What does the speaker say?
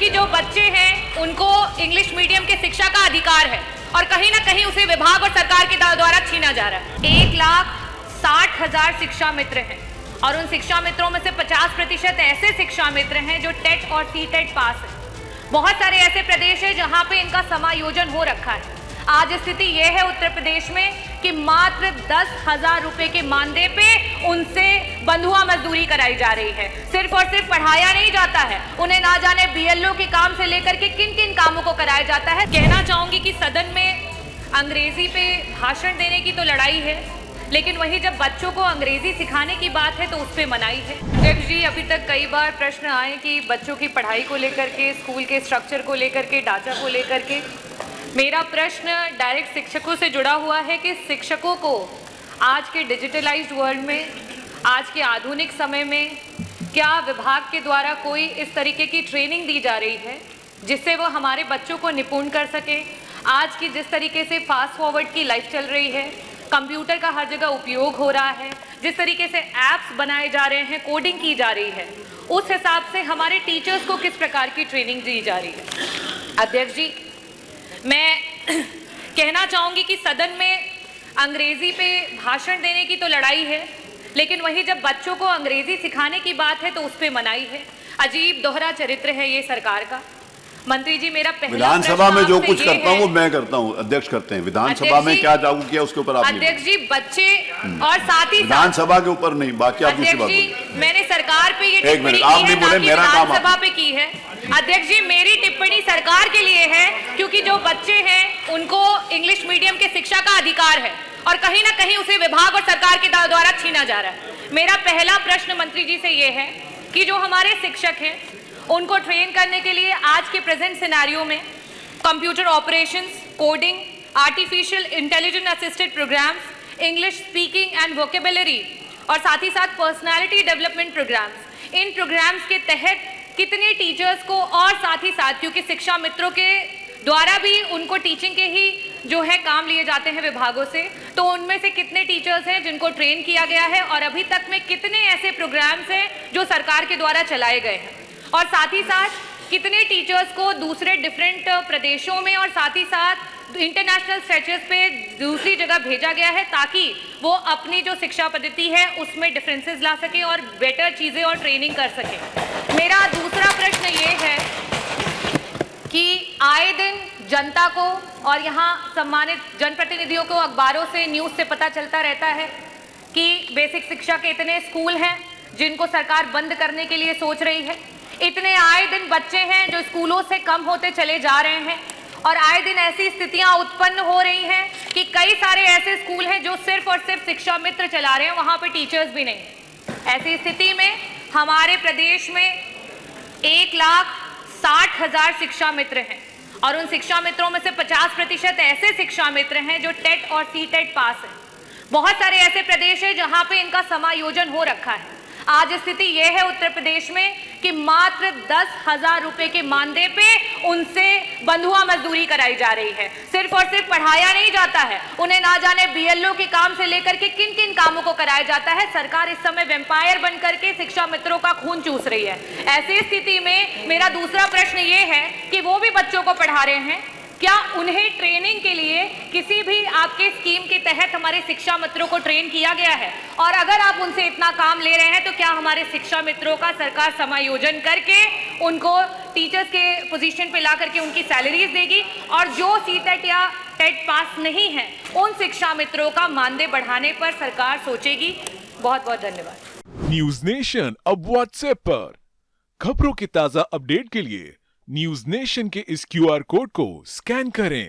क्योंकि जो बच्चे हैं उनको इंग्लिश मीडियम के शिक्षा का अधिकार है और कहीं ना कहीं उसे विभाग और सरकार के द्वारा छीना जा रहा है। 1,60,000 शिक्षा मित्र हैं और उन शिक्षा मित्रों में से 50% ऐसे शिक्षा मित्र हैं जो टेट और सीटेट पास है। बहुत सारे ऐसे प्रदेश हैं जहां पे इनका समायोजन हो रखा है। आज स्थिति यह है उत्तर प्रदेश में कि मात्र 10,000 रुपए के मानदेय पे उनसे बंधुआ मजदूरी कराई जा रही है। सिर्फ और सिर्फ पढ़ाया नहीं जाता है, उन्हें ना जाने बीएलओ के काम से लेकर के किन किन कामों को कराया जाता है। कहना चाहूंगी कि सदन में अंग्रेजी पे भाषण देने की तो लड़ाई है, लेकिन वही जब बच्चों को अंग्रेजी सिखाने की बात है तो उस पर मनाही है। अध्यक्ष जी, अभी तक कई बार प्रश्न आए कि बच्चों की पढ़ाई को लेकर के, स्कूल के स्ट्रक्चर को लेकर के, ढांचा को लेकर के। मेरा प्रश्न डायरेक्ट शिक्षकों से जुड़ा हुआ है कि शिक्षकों को आज के डिजिटलाइज्ड वर्ल्ड में, आज के आधुनिक समय में क्या विभाग के द्वारा कोई इस तरीके की ट्रेनिंग दी जा रही है जिससे वो हमारे बच्चों को निपुण कर सके। आज की जिस तरीके से फास्ट फॉरवर्ड की लाइफ चल रही है, कंप्यूटर का हर जगह उपयोग हो रहा है, जिस तरीके से ऐप्स बनाए जा रहे हैं, कोडिंग की जा रही है, उस हिसाब से हमारे टीचर्स को किस प्रकार की ट्रेनिंग दी जा रही है। अध्यक्ष जी, मैं कहना चाहूंगी कि सदन में अंग्रेजी पे भाषण देने की तो लड़ाई है, लेकिन वही जब बच्चों को अंग्रेजी सिखाने की बात है तो उस पे मनाही है। अजीब दोहरा चरित्र है ये सरकार का। मंत्री जी, मेरा पहला विधानसभा में जो कुछ करता हूँ वो मैं करता हूँ, अध्यक्ष करते हैं। विधानसभा में क्या लागू किया उसके ऊपर आप अध्यक्ष जी, बच्चे और साथ ही विधानसभा के ऊपर नहीं, बाकी आप दूसरी बात बोलिए। मैंने सरकार पे ये टिप्पणी आप नहीं बोले, मेरा काम विधानसभा पे की है। अध्यक्ष जी, मेरी टिप्पणी सरकार के लिए है क्योंकि जो बच्चे हैं उनको इंग्लिश मीडियम के शिक्षा का अधिकार है और कहीं ना कहीं उसे विभाग और सरकार के द्वारा छीना जा रहा है। मेरा पहला प्रश्न मंत्री जी से ये है कि जो हमारे शिक्षक हैं उनको ट्रेन करने के लिए आज के प्रेजेंट सिनेरियो में computer operations, coding, artificial intelligence assisted programs, English speaking and vocabulary और साथ ही साथ पर्सनालिटी डेवलपमेंट प्रोग्राम्स, इन प्रोग्राम्स के तहत कितने टीचर्स को, और साथ ही साथ क्योंकि शिक्षा मित्रों के द्वारा भी उनको टीचिंग के ही जो है काम लिए जाते हैं विभागों से, तो उनमें से कितने टीचर्स हैं जिनको ट्रेन किया गया है और अभी तक में कितने ऐसे प्रोग्राम्स हैं जो सरकार के द्वारा चलाए गए हैं, और साथ ही साथ कितने टीचर्स को दूसरे डिफरेंट प्रदेशों में और साथ ही साथ इंटरनेशनल स्ट्रेचेस पे दूसरी जगह भेजा गया है ताकि वो अपनी जो शिक्षा पद्धति है उसमें डिफरेंसेस ला सके और बेटर चीज़ें और ट्रेनिंग कर सके। मेरा दूसरा प्रश्न ये है कि आए दिन जनता को और यहाँ सम्मानित जनप्रतिनिधियों को अखबारों से, न्यूज़ से पता चलता रहता है कि बेसिक शिक्षा के इतने स्कूल हैं जिनको सरकार बंद करने के लिए सोच रही है। इतने आए दिन बच्चे हैं जो स्कूलों से कम होते चले जा रहे हैं और आए दिन ऐसी स्थितियां उत्पन्न हो रही हैं कि कई सारे ऐसे स्कूल हैं जो सिर्फ और सिर्फ शिक्षा मित्र चला रहे हैं, वहां पे टीचर्स भी नहीं। ऐसी स्थिति में हमारे प्रदेश में 1,60,000 शिक्षा मित्र हैं और उन शिक्षा मित्रों में से 50% ऐसे शिक्षा मित्र हैं जो टेट और सीटेट पास है। बहुत सारे ऐसे प्रदेश हैं जहां पे इनका समायोजन हो रखा है। आज स्थिति यह है उत्तर प्रदेश में कि मात्र 10,000 रुपए के मानदेय पे उनसे बंधुआ मजदूरी कराई जा रही है। सिर्फ और सिर्फ पढ़ाया नहीं जाता है, उन्हें ना जाने बीएलओ के काम से लेकर के किन किन कामों को कराया जाता है। सरकार इस समय वेम्पायर बन करके शिक्षा मित्रों का खून चूस रही है। ऐसी स्थिति में मेरा दूसरा प्रश्न ये है कि वो भी बच्चों को पढ़ा रहे हैं, क्या उन्हें ट्रेनिंग के लिए किसी भी आपके स्कीम के तहत हमारे शिक्षा मित्रों को ट्रेन किया गया है? और अगर आप उनसे इतना काम ले रहे हैं तो क्या हमारे शिक्षा मित्रों का सरकार समायोजन करके उनको टीचर्स के पोजीशन पे ला करके उनकी सैलरीज देगी? और जो सीटेट या टेट पास नहीं है उन शिक्षा मित्रों का मानदेय बढ़ाने पर सरकार सोचेगी। बहुत बहुत धन्यवाद। न्यूज नेशन अब व्हाट्सएप पर खबरों के ताजा अपडेट के लिए न्यूज नेशन के इस क्यूआर कोड को स्कैन करें।